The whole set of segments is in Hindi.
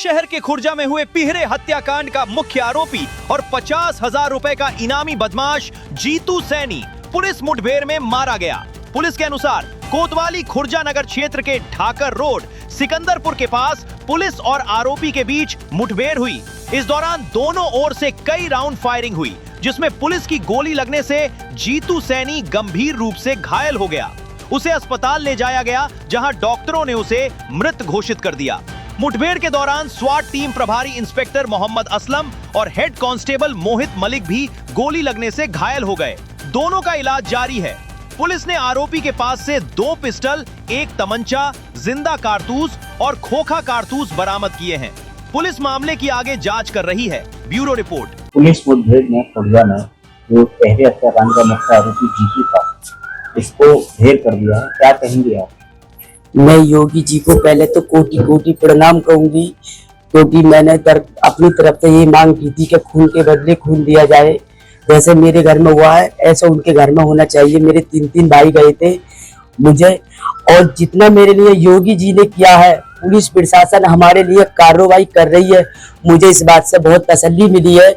शहर के खुर्जा में हुए पिहरे हत्याकांड का मुख्य आरोपी और 50,000 रुपए का इनामी बदमाश जीतू सैनी पुलिस मुठभेड़ में मारा गया। पुलिस के अनुसार कोतवाली खुर्जा नगर क्षेत्र के ढाकर रोड सिकंदरपुर के पास पुलिस और आरोपी के बीच मुठभेड़ हुई। इस दौरान दोनों ओर से कई राउंड फायरिंग हुई, जिसमें पुलिस की गोली लगने से जीतू सैनी गंभीर रूप से घायल हो गया। उसे अस्पताल ले जाया गया, जहां डॉक्टरों ने उसे मृत घोषित कर दिया। मुठभेड़ के दौरान स्वाट टीम प्रभारी इंस्पेक्टर मोहम्मद असलम और हेड कांस्टेबल मोहित मलिक भी गोली लगने से घायल हो गए। दोनों का इलाज जारी है। पुलिस ने आरोपी के पास से 2 पिस्टल, 1 तमंचा, जिंदा कारतूस और खोखा कारतूस बरामद किए हैं। पुलिस मामले की आगे जांच कर रही है। Bureau report. पुलिस मुठभेड़ में खुर्जा में जो पहले हत्याकांड का मुख्य आरोपी जीतू था, इसको ढेर कर दिया है। क्या कहेंगे आप? मैं योगी जी को पहले तो कोटि कोटि प्रणाम कहूंगी, क्योंकि मैंने अपनी तरफ से ये मांग की थी कि खून के बदले खून दिया जाए। जैसे मेरे घर में हुआ है ऐसा उनके घर में होना चाहिए। मेरे 3 भाई गए थे मुझे, और जितना मेरे लिए योगी जी ने किया है, पुलिस प्रशासन हमारे लिए कार्रवाई कर रही है, मुझे इस बात से बहुत तसल्ली मिली है।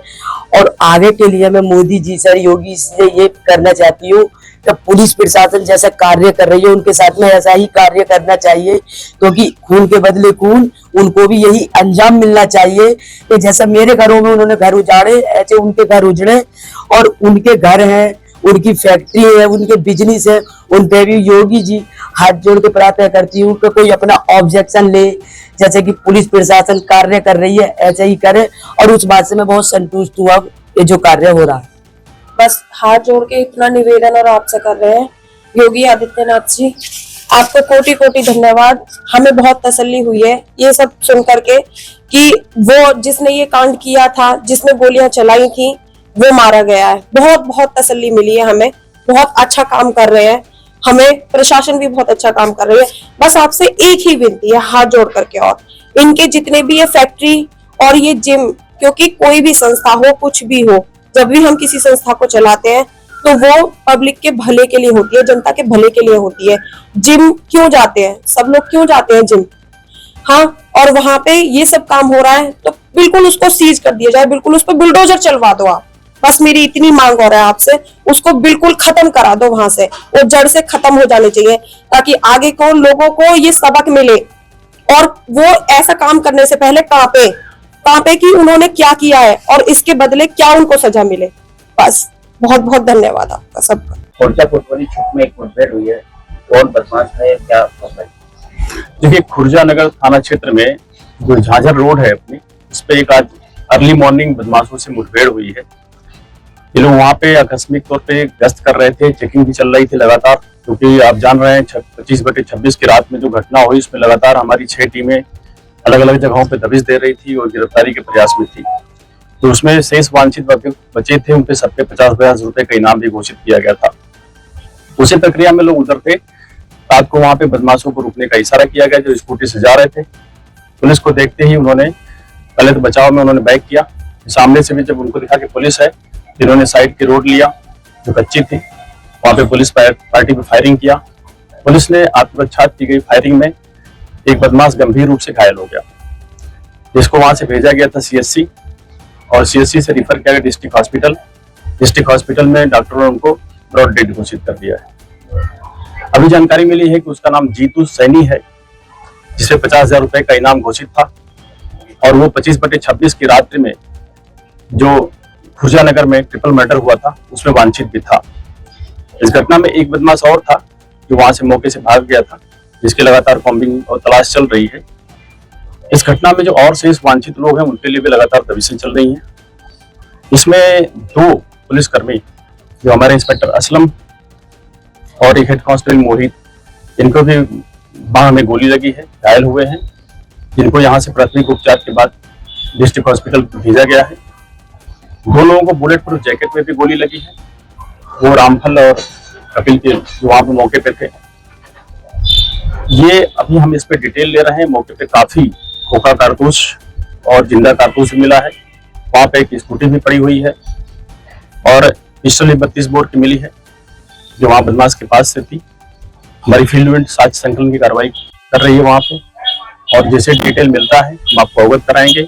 और आगे के लिए मैं मोदी जी से, योगी से ये करना चाहती हूँ कि पुलिस प्रशासन जैसा कार्य कर रही है उनके साथ में ऐसा ही कार्य करना चाहिए, क्योंकि खून के बदले खून, उनको भी यही अंजाम मिलना चाहिए कि जैसा मेरे घरों में उन्होंने घर उजाड़े, ऐसे उनके घर उजड़े। और उनके घर हैं, उनकी फैक्ट्री है, उनके बिजनेस है, उन पे भी योगी जी हाथ जोड़ के प्रार्थना करती हूँ कि कोई अपना ऑब्जेक्शन ले, जैसे कि पुलिस प्रशासन कार्य कर रही है ऐसे ही करे। और उस बात से मैं बहुत संतुष्ट हूँ अब ये जो कार्य हो रहा है। बस हाथ जोड़ के इतना निवेदन और आपसे कर रहे हैं, योगी आदित्यनाथ जी, आपको कोटि कोटि धन्यवाद। हमें बहुत तसल्ली हुई है ये सब सुन करके कि वो जिसने ये कांड किया था, जिसने गोलियां चलाई थी, वो मारा गया है। बहुत बहुत तसल्ली मिली है हमें। बहुत अच्छा काम कर रहे हैं, हमें प्रशासन भी बहुत अच्छा काम कर रही है। बस आपसे एक ही विनती है हाथ जोड़ करके, और इनके जितने भी ये फैक्ट्री और ये जिम, क्योंकि कोई भी संस्था हो, कुछ भी हो, जब भी हम किसी संस्था को चलाते हैं तो वो पब्लिक के भले के लिए होती है, जनता के भले के लिए होती है। जिम क्यों जाते हैं सब लोग, क्यों जाते हैं जिम? हाँ, और वहां पे ये सब काम हो रहा है तो बिल्कुल उसको सीज कर दिया जाए, बिल्कुल उस पर बुलडोजर चलवा दो आप। बस मेरी इतनी मांग हो रहा है आपसे, उसको बिल्कुल खत्म करा दो, वहां से वो जड़ से खत्म हो जाने चाहिए, ताकि आगे को लोगों को ये सबक मिले और वो ऐसा काम करने से पहले कांपे कि उन्होंने क्या किया है और इसके बदले क्या उनको सजा मिले। बस बहुत बहुत धन्यवाद आपका सबका। खुर्जा कोतवाली क्षेत्र में एक मुठभेड़ हुई है, कौन बदमाश है, क्या मामला है? देखिए, खुर्जा नगर थाना क्षेत्र में जो झाझर रोड है अपनी, उस पे एक आज अर्ली मॉर्निंग बदमाशों से मुठभेड़ हुई है। ये लोग वहाँ पे आकस्मिक तौर पे गश्त कर रहे थे, चेकिंग भी चल रही थी लगातार, क्योंकि आप जान रहे हैं 25/26 की रात में जो घटना हुई उसमें लगातार हमारी 6 टीमें अलग अलग जगहों पे दबिश दे रही थी और गिरफ्तारी के प्रयास में थी। तो उसमें शेष वांछित बचे थे, उन पे सबके 50,000 रुपए का इनाम भी घोषित किया गया था। उसी प्रक्रिया में लोग उधर थे, रात को वहां पे बदमाशों को रुकने का इशारा किया गया जो स्कूटी से जा रहे थे। पुलिस को देखते ही उन्होंने पहले तो बचाव में उन्होंने बैक किया, सामने से भी जब उनको दिखा कि पुलिस है, जिन्होंने साइड की रोड लिया जो कच्ची थी, वहां पे पुलिस पार्टी पे फायरिंग किया। पुलिस ने आत्मरक्षा की गई फायरिंग में एक बदमाश गंभीर रूप से घायल हो गया, जिसको वहां से भेजा गया था CSC, और CSC से रिफर किया गया डिस्ट्रिक्ट हॉस्पिटल। डिस्ट्रिक्ट हॉस्पिटल में डॉक्टरों ने उनको ब्रॉड डेड घोषित कर दिया है। अभी जानकारी मिली है कि उसका नाम जीतू सैनी है, जिसे 50,000 रुपए का इनाम घोषित था, और वो 25/26 की रात्रि में जो खुर्जा नगर में ट्रिपल मर्डर हुआ था उसमें वांछित भी था। इस घटना में एक बदमाश और था जो वहां से मौके से भाग गया था, जिसकी लगातार कॉम्बिंग और तलाश चल रही है। इस घटना में जो और शेष वांछित लोग हैं उनके लिए भी लगातार दबिशें चल रही हैं। इसमें 2 पुलिसकर्मी जो हमारे इंस्पेक्टर असलम और एक हेड कांस्टेबल मोहित, इनको भी बांह में गोली लगी है, घायल हुए हैं, जिनको यहाँ से प्राथमिक उपचार के बाद डिस्ट्रिक्ट हॉस्पिटल भेजा गया है। 2 लोगों को बुलेट प्रूफ जैकेट में भी गोली लगी है, वो रामफल और कपिल के जो वहां पे मौके पे थे। ये अभी हम इस पे डिटेल ले रहे हैं। मौके पे काफी खोखा कारतूस और जिंदा कारतूस भी मिला है, वहां पे एक स्कूटी भी पड़ी हुई है, और पिस्टल 32 बोर की मिली है जो वहां बदमाश के पास से थी। हमारी फील्ड में साक्ष्य संकलन की कार्रवाई कर रही है वहां पे, और जैसे डिटेल मिलता है हम आपको अवगत कराएंगे।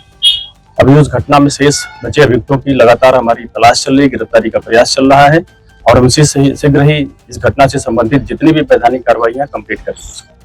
अभी उस घटना में शेष बचे अभियुक्तों की लगातार हमारी तलाश चल रही है, गिरफ्तारी का प्रयास चल रहा है और हम इसी शीघ्र ही इस घटना से संबंधित जितनी भी वैधानिक कार्रवाई कंप्लीट करेंगे।